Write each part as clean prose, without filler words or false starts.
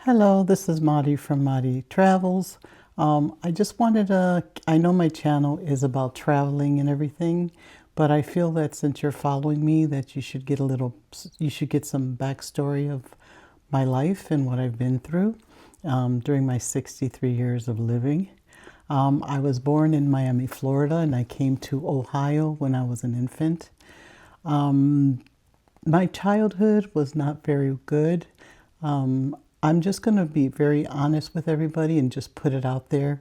Hello, this is Madi from Madi Travels. I just wanted to, I know my channel is about traveling and everything, but I feel that since you're following me that you should get some backstory of my life and what I've been through during my 63 years of living. I was born in Miami, Florida, and I came to Ohio when I was an infant. My childhood was not very good. I'm just going to be very honest with everybody and just put it out there.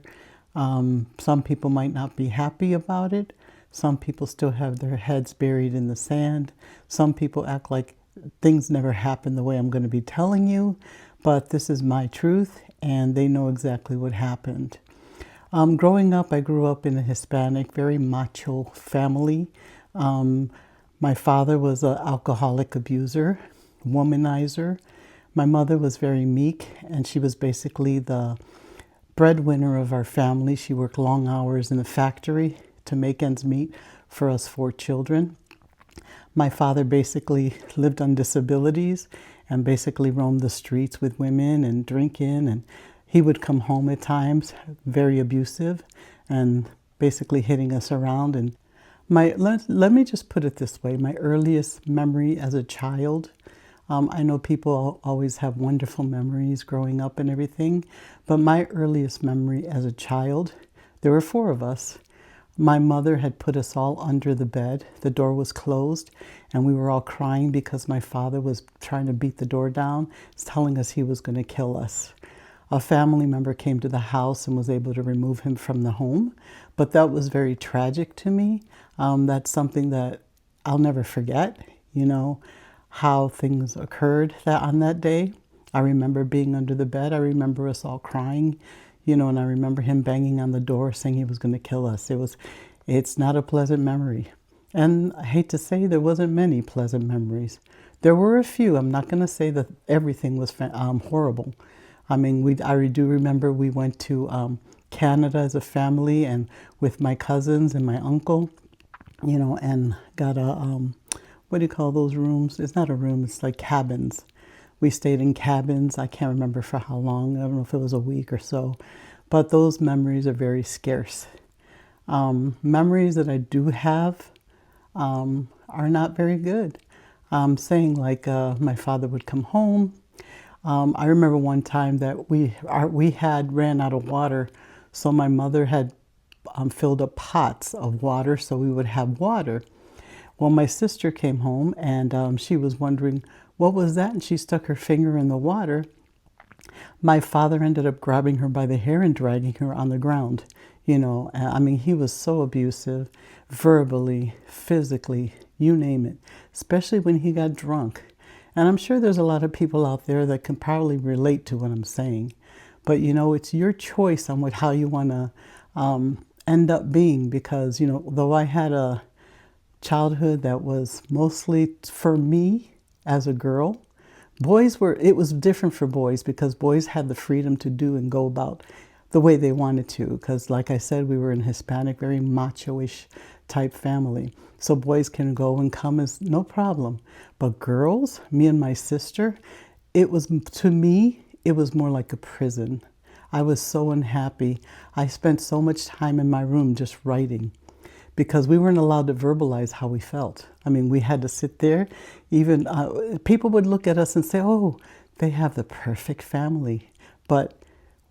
Some people might not be happy about it. Some people still have their heads buried in the sand. Some people act like things never happened the way I'm going to be telling you. But this is my truth, and they know exactly what happened. Growing up, I grew up in a Hispanic, very macho family. My father was an alcoholic abuser, womanizer. My mother was very meek, and she was basically the breadwinner of our family. She worked long hours in the factory to make ends meet for us 4 children. My father basically lived on disabilities and basically roamed the streets with women and drinking, and he would come home at times very abusive and basically hitting us around. And let me just put it this way, my earliest memory as a child, I know people always have wonderful memories growing up and everything, but my earliest memory as a child, there were 4 of us. My mother had put us all under the bed. The door was closed, and we were all crying because my father was trying to beat the door down, telling us he was going to kill us. A family member came to the house and was able to remove him from the home, but that was very tragic to me. That's something that I'll never forget, how things occurred on that day. I remember being under the bed. I remember us all crying, and I remember him banging on the door saying he was going to kill us. It's not a pleasant memory. And I hate to say there wasn't many pleasant memories. There were a few. I'm not going to say that everything was horrible. I mean, I do remember we went to Canada as a family and with my cousins and my uncle, and got a, what do you call those rooms? It's not a room, it's like cabins. We stayed in cabins. I can't remember for how long. I don't know if it was a week or so. But those memories are very scarce. Memories that I do have are not very good. Saying like my father would come home. I remember one time that we had ran out of water, so my mother had filled up pots of water so we would have water. Well, my sister came home and she was wondering, what was that? And she stuck her finger in the water. My father ended up grabbing her by the hair and dragging her on the ground. I mean, he was so abusive, verbally, physically, you name it, especially when he got drunk. And I'm sure there's a lot of people out there that can probably relate to what I'm saying. But, it's your choice on how you want to end up being, because, though I had a childhood that was mostly for me as a girl, it was different for boys because boys had the freedom to do and go about the way they wanted to, because like I said, we were in Hispanic, very macho-ish type family. So boys can go and come as no problem. But girls, me and my sister, to me, it was more like a prison. I was so unhappy. I spent so much time in my room just writing because we weren't allowed to verbalize how we felt. I mean, we had to sit there. Even people would look at us and say, oh, they have the perfect family. But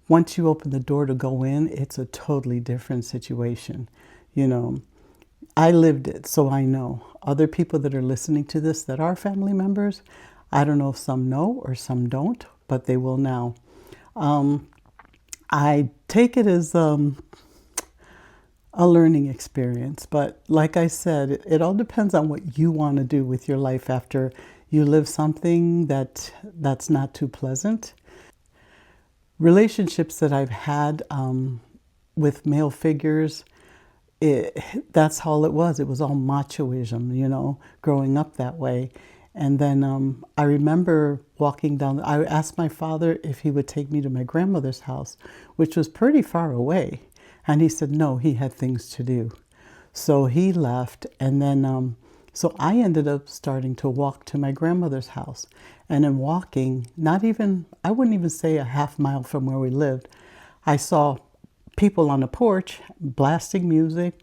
once you open the door to go in, it's a totally different situation. I lived it, so I know. Other people that are listening to this that are family members, I don't know if some know or some don't, but they will now. I take it as a learning experience, but like I said, it all depends on what you want to do with your life after you live something that's not too pleasant. Relationships that I've had with male figures, that's all it was. It was all machoism, growing up that way. And then I remember walking down, I asked my father if he would take me to my grandmother's house, which was pretty far away. And he said no, he had things to do. So he left, and then So I ended up starting to walk to my grandmother's house. And in walking, I wouldn't even say a half mile from where we lived, I saw people on the porch blasting music.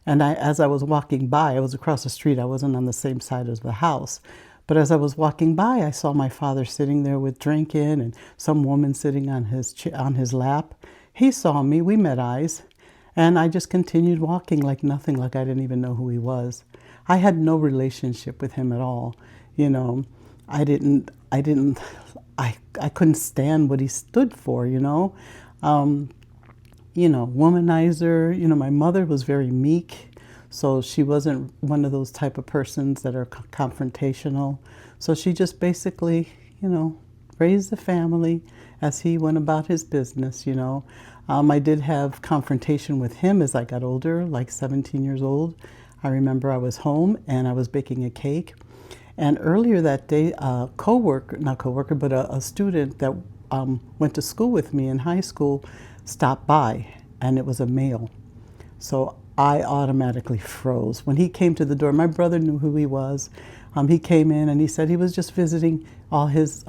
And as I was walking by, I was across the street, I wasn't on the same side as the house. But as I was walking by, I saw my father sitting there with drinking and some woman sitting on his lap. He saw me, we met eyes, and I just continued walking like nothing, like I didn't even know who he was. I had no relationship with him at all. You know, I couldn't stand what he stood for, you know. Womanizer. You know, my mother was very meek, so she wasn't one of those type of persons that are confrontational. So she just basically, raised the family as he went about his business, I did have confrontation with him as I got older, like 17 years old. I remember I was home and I was baking a cake. And earlier that day, a student that went to school with me in high school stopped by, and it was a male. So I automatically froze. When he came to the door, my brother knew who he was. He came in and he said he was just visiting all his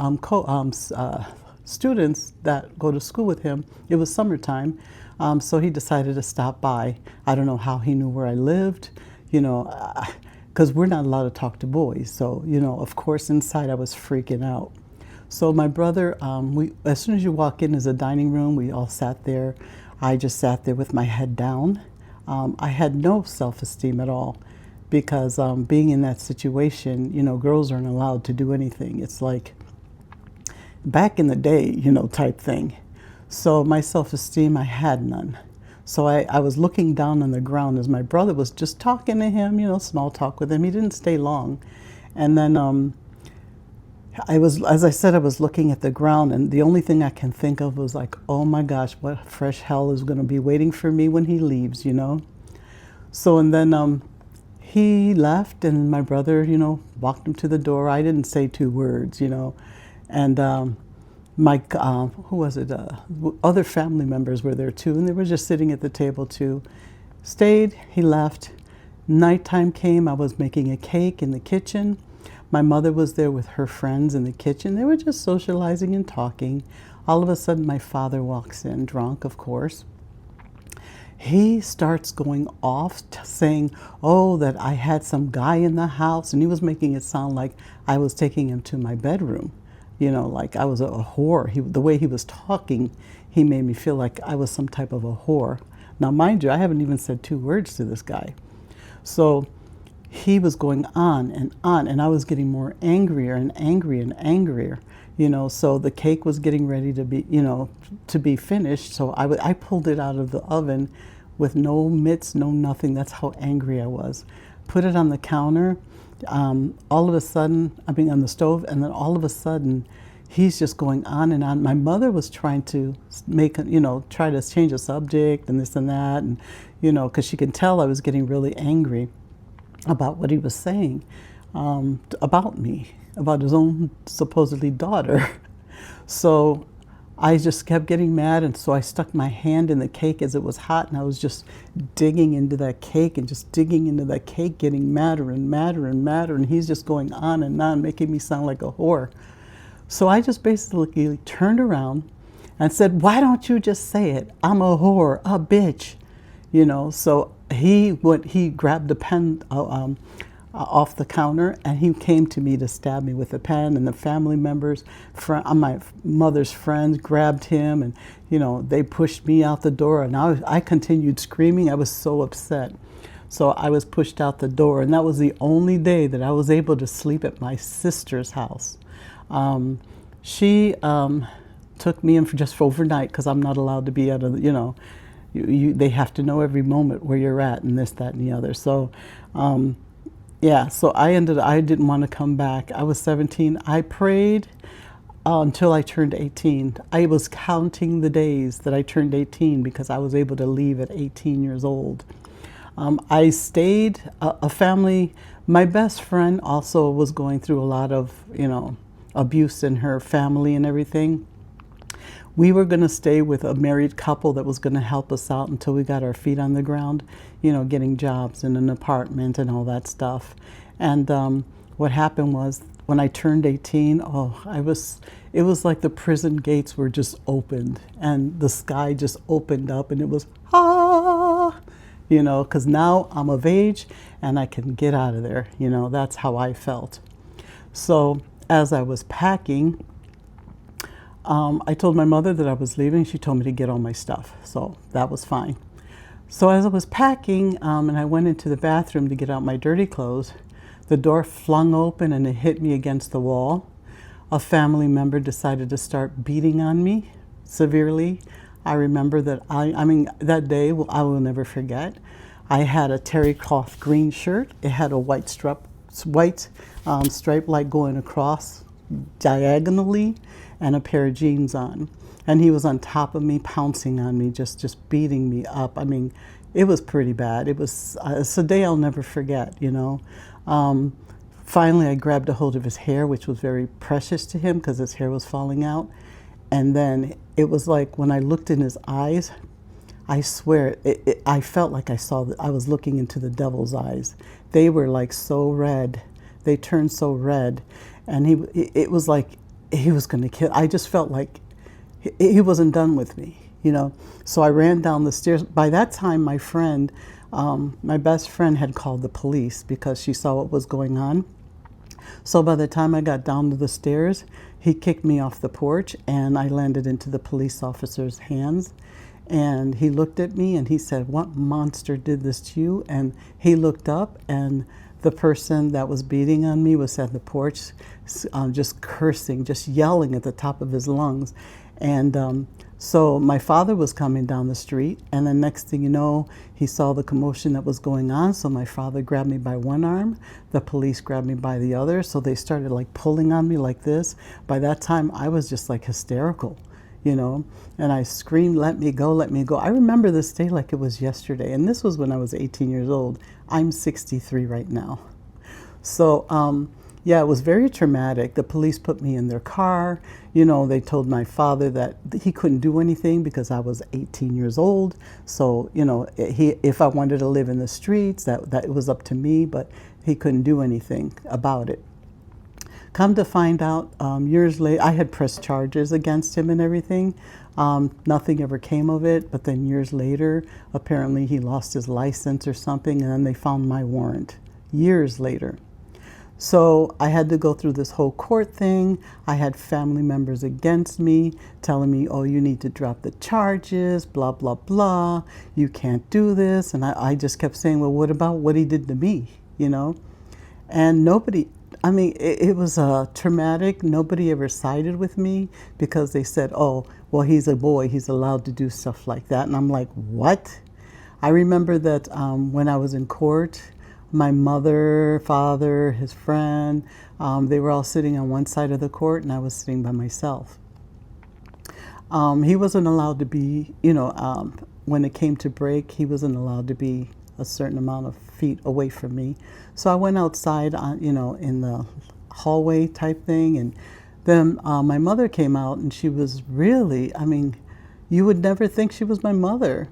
students that go to school with him. It was summertime, so he decided to stop by. I don't know how he knew where I lived, because we're not allowed to talk to boys. So, of course, inside I was freaking out. So my brother, as soon as you walk in, there's a dining room. We all sat there. I just sat there with my head down. I had no self-esteem at all because being in that situation, girls aren't allowed to do anything. It's like back in the day, type thing. So my self-esteem, I had none. So I was looking down on the ground as my brother was just talking to him, small talk with him. He didn't stay long. And then as I said, I was looking at the ground, and the only thing I can think of was like, oh my gosh, what fresh hell is going to be waiting for me when he leaves, So, and then he left, and my brother, walked him to the door. I didn't say two words, and who was it? Other family members were there too, and they were just sitting at the table too. Stayed, he left. Nighttime came, I was making a cake in the kitchen. My mother was there with her friends in the kitchen. They were just socializing and talking. All of a sudden, my father walks in, drunk, of course. He starts going off saying, oh, that I had some guy in the house, and he was making it sound like I was taking him to my bedroom. Like I was a whore. The way he was talking, he made me feel like I was some type of a whore. Now, mind you, I haven't even said two words to this guy. So he was going on, and I was getting more angrier and angrier and angrier. So the cake was getting ready to be finished. So I pulled it out of the oven with no mitts, no nothing. That's how angry I was. Put it on the counter. All of a sudden, on the stove, and then all of a sudden, he's just going on and on. My mother was trying to try to change the subject and this and that, and, because she can tell I was getting really angry about what he was saying about me, about his own supposedly daughter. So I just kept getting mad, and so I stuck my hand in the cake as it was hot, and I was just digging into that cake and just digging into that cake, getting madder and madder and madder, and he's just going on and on, making me sound like a whore. So I just basically turned around and said, why don't you just say it? I'm a whore, a bitch. So he grabbed the pen off the counter, and he came to me to stab me with a pen, and the family members, my mother's friends grabbed him, and they pushed me out the door, and I continued screaming. I was so upset. So I was pushed out the door, and that was the only day that I was able to sleep at my sister's house. She took me in for overnight, because I'm not allowed to be out of, they have to know every moment where you're at, and this, that, and the other. So yeah, so I didn't want to come back. I was 17. I prayed until I turned 18. I was counting the days that I turned 18 because I was able to leave at 18 years old. I stayed, a family, my best friend also was going through a lot of, abuse in her family and everything. We were going to stay with a married couple that was going to help us out until we got our feet on the ground, getting jobs in an apartment and all that stuff. And what happened was when I turned 18, it was like the prison gates were just opened and the sky just opened up and it was, ah, because now I'm of age and I can get out of there. That's how I felt. So as I was packing, I told my mother that I was leaving. She told me to get all my stuff. So that was fine. So as I was packing and I went into the bathroom to get out my dirty clothes, the door flung open and it hit me against the wall. A family member decided to start beating on me severely. I remember that that day I will never forget. I had a terry cloth green shirt. It had a white stripe like going across diagonally and a pair of jeans on. And he was on top of me, pouncing on me, just beating me up. It was pretty bad. It's a day I'll never forget, Finally, I grabbed a hold of his hair, which was very precious to him because his hair was falling out. And then it was like when I looked in his eyes, I swear, I felt like I was looking into the devil's eyes. They were like so red. They turned so red. And it was like he was going to kill. I just felt like he wasn't done with me, So I ran down the stairs. By that time, my best friend had called the police because she saw what was going on. So by the time I got down to the stairs, he kicked me off the porch and I landed into the police officer's hands. And he looked at me and he said, "What monster did this to you?" And he looked up and the person that was beating on me was at the porch, just cursing, just yelling at the top of his lungs. And so my father was coming down the street, and the next thing you know, he saw the commotion that was going on. So my father grabbed me by one arm, the police grabbed me by the other. So they started like pulling on me like this. By that time, I was just like hysterical, and I screamed, "Let me go, let me go." I remember this day like it was yesterday, and this was when I was 18 years old. I'm 63 right now. So, yeah, it was very traumatic. The police put me in their car. They told my father that he couldn't do anything because I was 18 years old. So, if I wanted to live in the streets, that it was up to me, but he couldn't do anything about it. Come to find out, years later, I had pressed charges against him and everything. Nothing ever came of it, but then years later, apparently he lost his license or something, and then they found my warrant years later. So I had to go through this whole court thing. I had family members against me telling me, "Oh, you need to drop the charges, blah, blah, blah. You can't do this." And I just kept saying, "Well, what about what he did to me?" And nobody, it was traumatic. Nobody ever sided with me because they said, "Oh, well, he's a boy. He's allowed to do stuff like that." And I'm like, what? I remember that when I was in court, my mother, father, his friend, they were all sitting on one side of the court and I was sitting by myself. He wasn't allowed to be, when it came to break, he wasn't allowed to be a certain amount of feet away from me. So I went outside, in the hallway type thing. And then my mother came out and she was really, you would never think she was my mother.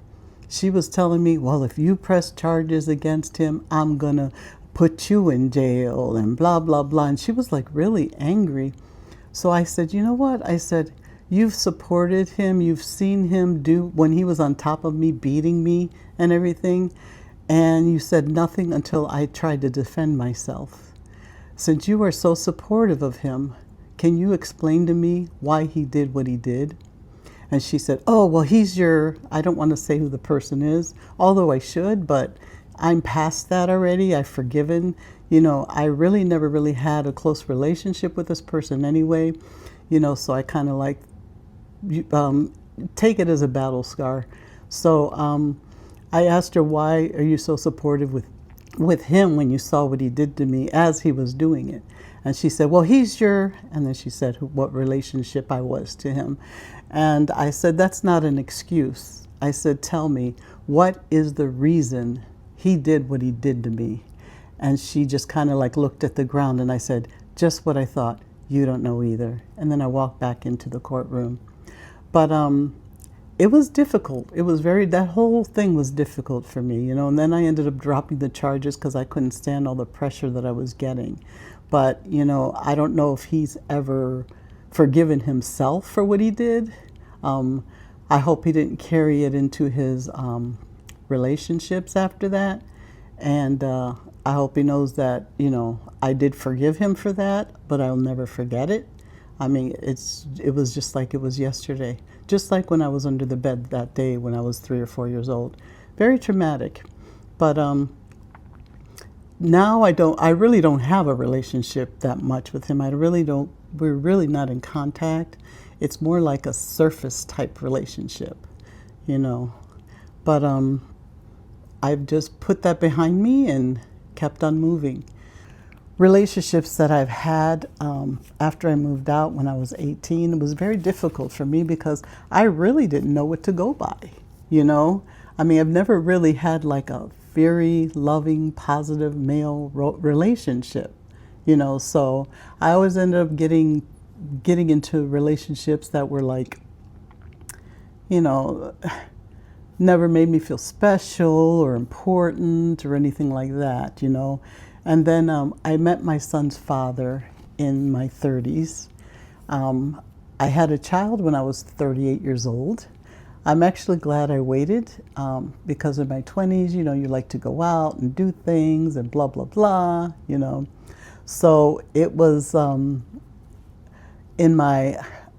She was telling me, "Well, if you press charges against him, I'm going to put you in jail," and blah, blah, blah. And she was like really angry. So I said, "You know what?" I said, "You've supported him. You've seen him do when he was on top of me, beating me and everything. And you said nothing until I tried to defend myself. Since you are so supportive of him, can you explain to me why he did what he did?" And she said, "Oh, well, I don't want to say who the person is, although I should, but I'm past that already. I've forgiven. I really never really had a close relationship with this person anyway, so I kind of like take it as a battle scar." So I asked her, "Why are you so supportive with him when you saw what he did to me as he was doing it?" And she said, "Well, and then she said what relationship I was to him. And I said, "That's not an excuse." I said, "Tell me, what is the reason he did what he did to me?" And she just kind of like looked at the ground and I said, "Just what I thought. You don't know either." And then I walked back into the courtroom. But It was difficult. It was that whole thing was difficult for me, you know, and then I ended up dropping the charges because I couldn't stand all the pressure that I was getting. But, you know, I don't know if he's ever forgiven himself for what he did. Um, I hope he didn't carry it into his relationships after that. And I hope he knows that, you know, I did forgive him for that, but I'll never forget it. I mean, it was just like it was yesterday. Just like when I was under the bed that day when I was 3 or 4 years old. Very traumatic. But now I really don't have a relationship that much with him. I really don't, we're really not in contact. It's more like a surface type relationship, you know. But I've just put that behind me and kept on moving. Relationships that I've had after I moved out when I was 18, it was very difficult for me because I really didn't know what to go by, you know? I mean, I've never really had like a very loving, positive male relationship, you know? So I always ended up getting into relationships that were like, you know, never made me feel special or important or anything like that, you know. And then I met my son's father in my 30s. I had a child when I was 38 years old. I'm actually glad I waited because in my 20s, you know, you like to go out and do things and blah, blah, blah, you know. So it was I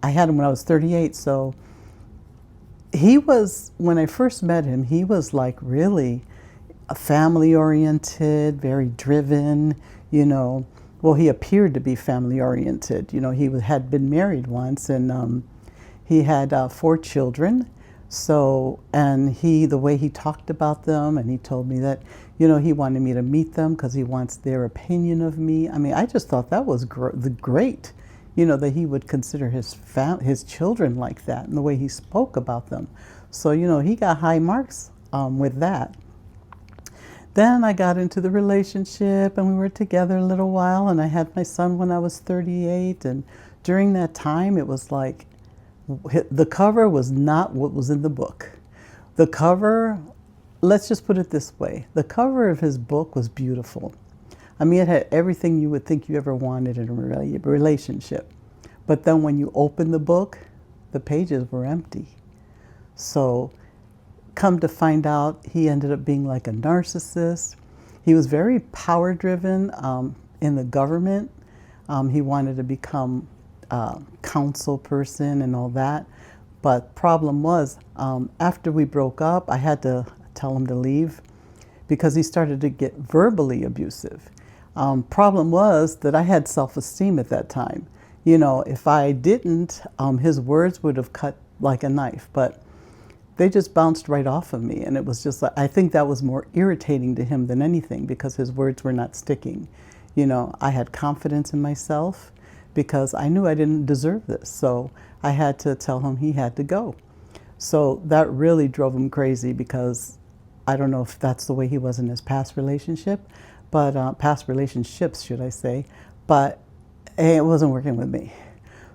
had him when I was 38, so he was, when I first met him, he was like really family oriented, very driven, you know. Well, he appeared to be family oriented. You know, he had been married once and he had 4 children. So, and the way he talked about them, and he told me that, you know, he wanted me to meet them because he wants their opinion of me. I mean, I just thought that was great, you know, that he would consider his children like that and the way he spoke about them. So, you know, he got high marks with that. Then I got into the relationship and we were together a little while and I had my son when I was 38, and during that time it was like the cover was not what was in the book. The cover, let's just put it this way, the cover of his book was beautiful. I mean, it had everything you would think you ever wanted in a relationship. But then when you open the book, the pages were empty. So come to find out, he ended up being like a narcissist. He was very power driven in the government. He wanted to become a council person and all that. But problem was, after we broke up, I had to tell him to leave because he started to get verbally abusive. Problem was that I had self-esteem at that time. You know, if I didn't, his words would have cut like a knife, but they just bounced right off of me. And it was just like, I think that was more irritating to him than anything because his words were not sticking. You know, I had confidence in myself because I knew I didn't deserve this. So I had to tell him he had to go. So that really drove him crazy because I don't know if that's the way he was in his past relationship, but past relationships, should I say, but it wasn't working with me.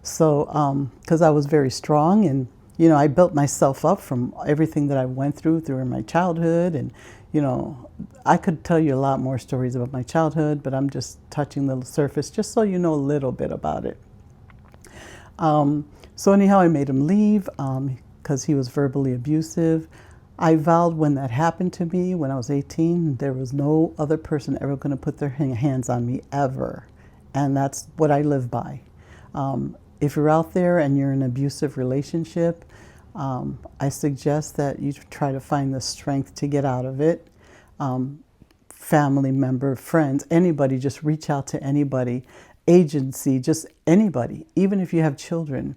So, because I was very strong and, you know, I built myself up from everything that I went through my childhood. And, you know, I could tell you a lot more stories about my childhood, but I'm just touching the surface just so you know a little bit about it. So anyhow, I made him leave because he was verbally abusive. I vowed when that happened to me, when I was 18, there was no other person ever going to put their hands on me ever. And that's what I live by. If you're out there and you're in an abusive relationship, I suggest that you try to find the strength to get out of it. Family member, friends, anybody, just reach out to anybody. Agency, just anybody, even if you have children.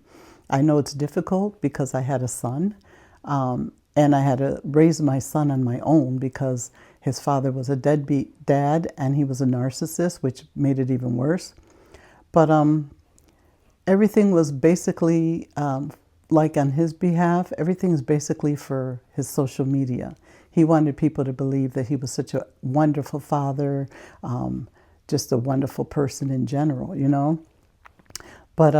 I know it's difficult because I had a son, and I had to raise my son on my own because his father was a deadbeat dad and he was a narcissist, which made it even worse. But everything was basically, like on his behalf, everything is basically for his social media. He wanted people to believe that he was such a wonderful father, just a wonderful person in general, you know. But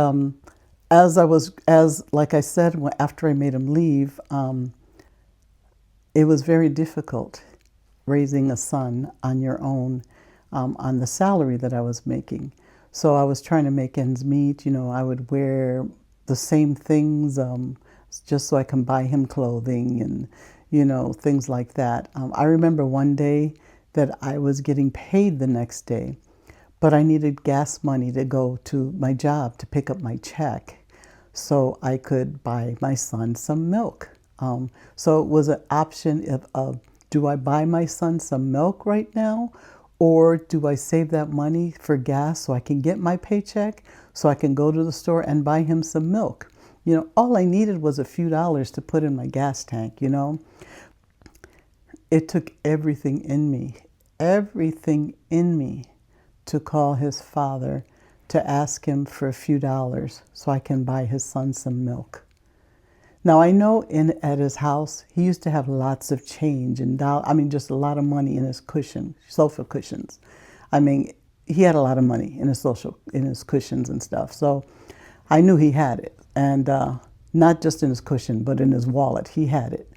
like I said, after I made him leave, it was very difficult raising a son on your own, on the salary that I was making. So I was trying to make ends meet. You know, I would wear the same things just so I can buy him clothing and, you know, things like that. I remember one day that I was getting paid the next day, but I needed gas money to go to my job to pick up my check so I could buy my son some milk. So it was an option of do I buy my son some milk right now, or do I save that money for gas so I can get my paycheck so I can go to the store and buy him some milk? You know, all I needed was a few dollars to put in my gas tank, you know. It took everything in me to call his father to ask him for a few dollars so I can buy his son some milk. Now, I know at his house, he used to have lots of change and just a lot of money in his sofa cushions. I mean, he had a lot of money in his cushions and stuff. So I knew he had it, and not just in his cushion, but in his wallet, he had it.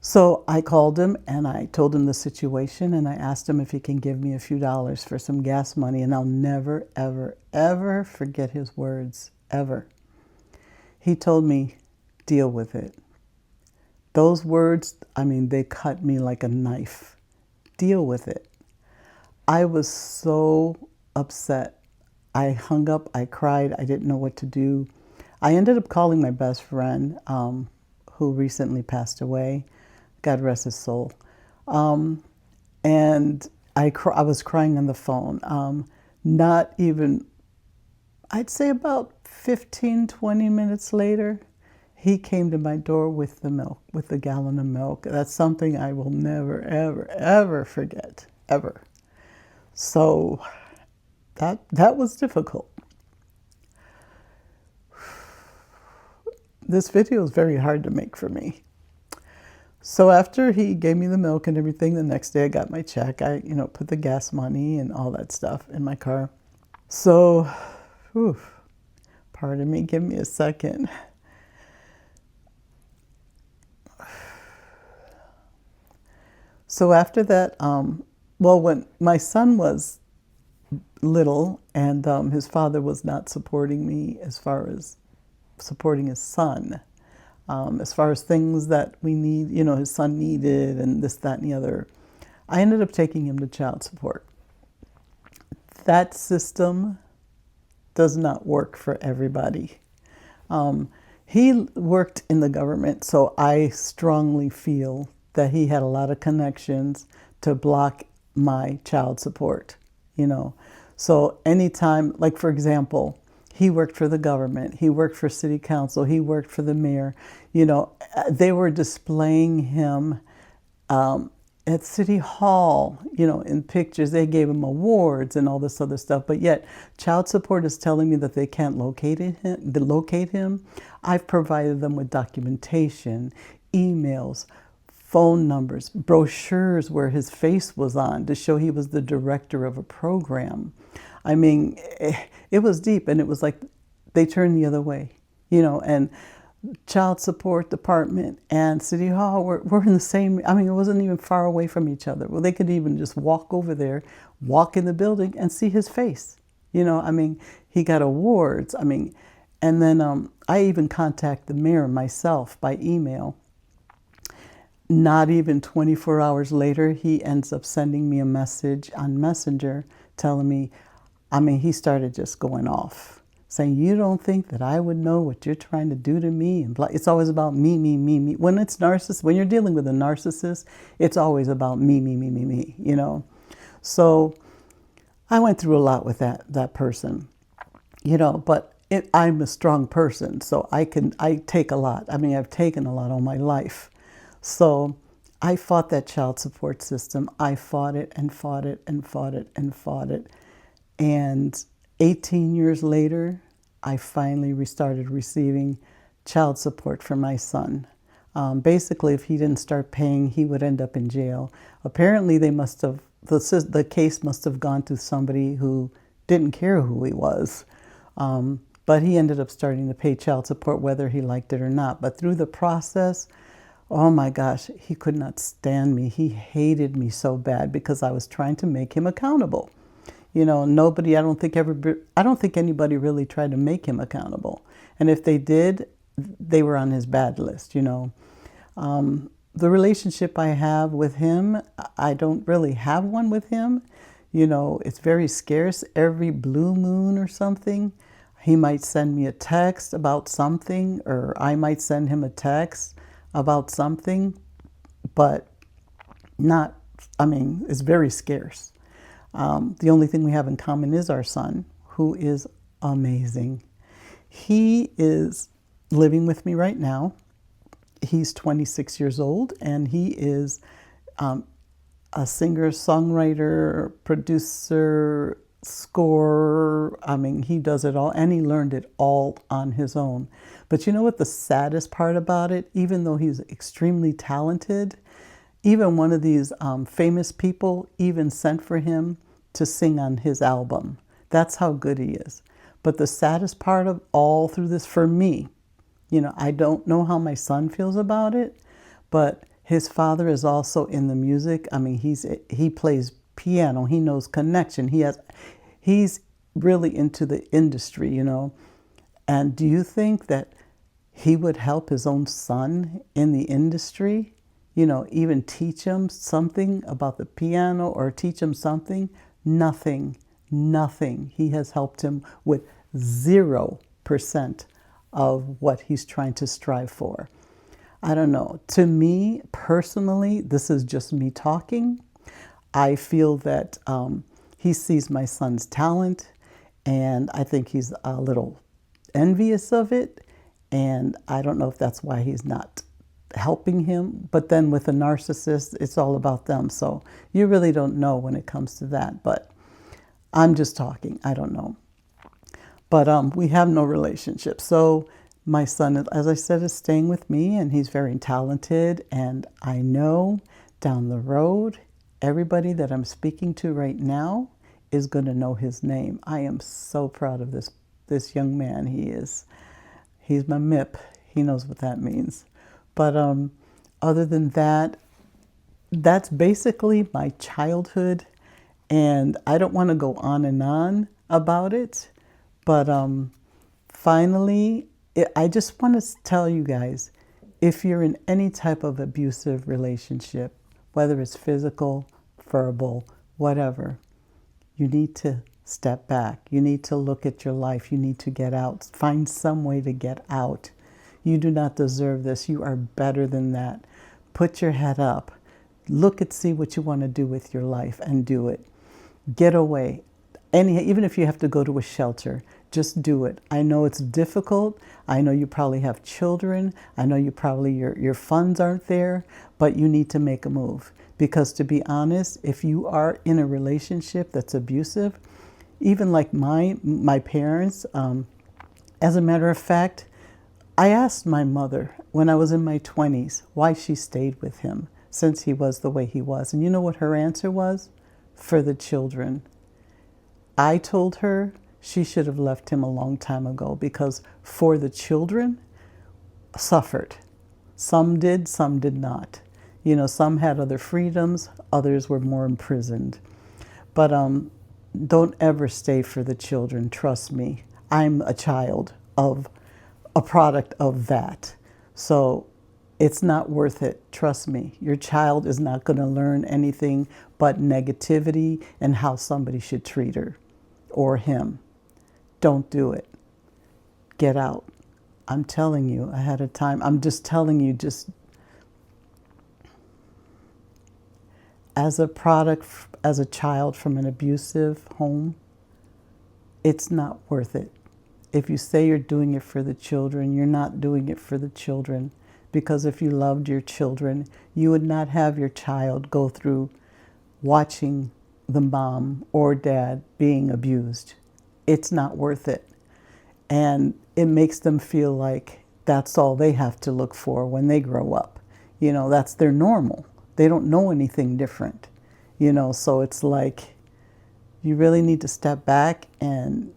So I called him and I told him the situation, and I asked him if he can give me a few dollars for some gas money, and I'll never, ever, ever forget his words, ever. He told me, deal with it. Those words, I mean, they cut me like a knife. Deal with it. I was so upset. I hung up, I cried, I didn't know what to do. I ended up calling my best friend, who recently passed away. God rest his soul. And I was crying on the phone. Not even, I'd say about 15, 20 minutes later, he came to my door with the milk, with a gallon of milk. That's something I will never, ever, ever forget, ever. So that was difficult. This video is very hard to make for me. So after he gave me the milk and everything, the next day I got my check. I, put the gas money and all that stuff in my car. So, pardon me, give me a second. So after that, when my son was little and his father was not supporting me as far as supporting his son, as far as things that we need, his son needed and this, that, and the other, I ended up taking him to child support. That system does not work for everybody. He worked in the government, so I strongly feel that he had a lot of connections to block my child support, So anytime, like for example, he worked for the government, he worked for city council, he worked for the mayor, they were displaying him at City Hall, in pictures. They gave him awards and all this other stuff, but yet child support is telling me that they can't locate him. I've provided them with documentation, emails, phone numbers, brochures where his face was on to show he was the director of a program. I mean, it was deep, and it was like they turned the other way, and child support department and City Hall were in the same, it wasn't even far away from each other. Well, they could even just walk over there, walk in the building and see his face. He got awards. And then I even contacted the mayor myself by email. Not even 24 hours later, he ends up sending me a message on Messenger telling me, he started just going off, saying, you don't think that I would know what you're trying to do to me? And it's always about me, me, me, me. When you're dealing with a narcissist, it's always about me, me, me, me, me, So I went through a lot with that person, but I'm a strong person, so I take a lot. I've taken a lot all my life. So I fought that child support system. I fought it and fought it and fought it and fought it. And 18 years later, I finally restarted receiving child support for my son. Basically, if he didn't start paying, he would end up in jail. Apparently, the case must have gone to somebody who didn't care who he was. But he ended up starting to pay child support whether he liked it or not. But through the process, oh my gosh, he could not stand me. He hated me so bad because I was trying to make him accountable. You know, nobody, I don't think anybody really tried to make him accountable. And if they did, they were on his bad list, you know. The relationship I have with him, I don't really have one with him. You know, it's very scarce. Every blue moon or something, he might send me a text about something, or I might send him a text about something, but not, I mean, it's very scarce. The only thing we have in common is our son, who is amazing. He is living with me right now. He's 26 years old, and he is a singer, songwriter, producer, scorer. I mean, he does it all, and he learned it all on his own. But you know what the saddest part about it, even though he's extremely talented, even one of these famous people even sent for him to sing on his album. That's how good he is. But the saddest part of all through this for me, you know, I don't know how my son feels about it, but his father is also in the music. I mean, he plays piano. He knows connection. He's really into the industry, you know. And do you think that he would help his own son in the industry? You know, even teach him something about the piano or teach him something? Nothing, nothing. He has helped him with 0% of what he's trying to strive for. I don't know. To me, personally, this is just me talking. I feel that he sees my son's talent, and I think he's a little envious of it. And I don't know if that's why he's not helping him. But then with a narcissist, it's all about them. So you really don't know when it comes to that. But I'm just talking. I don't know. But we have no relationship. So my son, as I said, is staying with me, and he's very talented. And I know down the road, everybody that I'm speaking to right now is going to know his name. I am so proud of this young man. He's my MIP. He knows what that means. But other than that, that's basically my childhood. And I don't want to go on and on about it. But finally, I just want to tell you guys, if you're in any type of abusive relationship, whether it's physical, verbal, whatever, you need to step back. You need to look at your life. You need to get out. Find some way to get out. You do not deserve this. You are better than that. Put your head up. Look and see what you want to do with your life and do it. Get away. Even if you have to go to a shelter, just do it. I know it's difficult. I know you probably have children. I know your funds aren't there, but you need to make a move. Because to be honest, if you are in a relationship that's abusive, even like my parents, as a matter of fact, I asked my mother when I was in my 20s why she stayed with him since he was the way he was. And you know what her answer was? For the children. I told her she should have left him a long time ago because for the children suffered. Some did, some did not. You know, some had other freedoms, others were more imprisoned. But don't ever stay for the children, trust me. I'm a child of a product of that. So it's not worth it, trust me. Your child is not going to learn anything but negativity and how somebody should treat her or him. Don't do it. Get out. I'm telling you ahead of time. I'm just telling you, just as a product, as a child from an abusive home, it's not worth it. If you say you're doing it for the children, you're not doing it for the children. Because if you loved your children, you would not have your child go through watching the mom or dad being abused. It's not worth it. And it makes them feel like that's all they have to look for when they grow up. You know, that's their normal. They don't know anything different. You know, so it's like you really need to step back and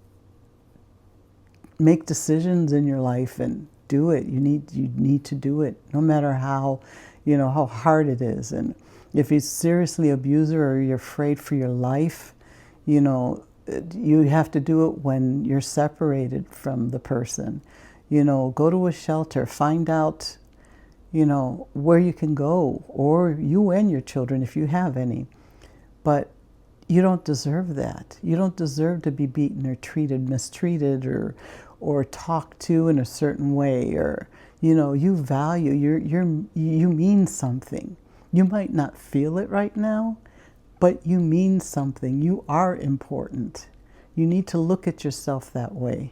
make decisions in your life and do it. You need to do it, no matter how, how hard it is. And if he's seriously abuser or you're afraid for your life, you have to do it when you're separated from the person. Go to a shelter, find out, where you can go, or you and your children if you have any. But you don't deserve that. You don't deserve to be beaten or mistreated, or talked to in a certain way, or you value, you mean something. You might not feel it right now, but you mean something. You are important. You need to look at yourself that way.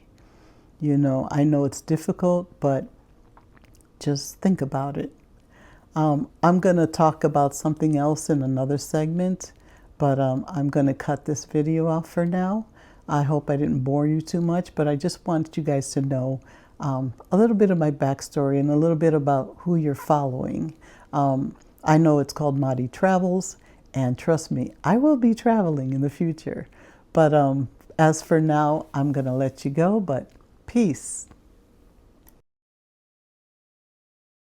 I know it's difficult, but just think about it. I'm going to talk about something else in another segment, but I'm going to cut this video off for now. I hope I didn't bore you too much, but I just want you guys to know a little bit of my backstory and a little bit about who you're following. I know it's called Madi Travels, and trust me, I will be traveling in the future. But as for now, I'm going to let you go, but peace.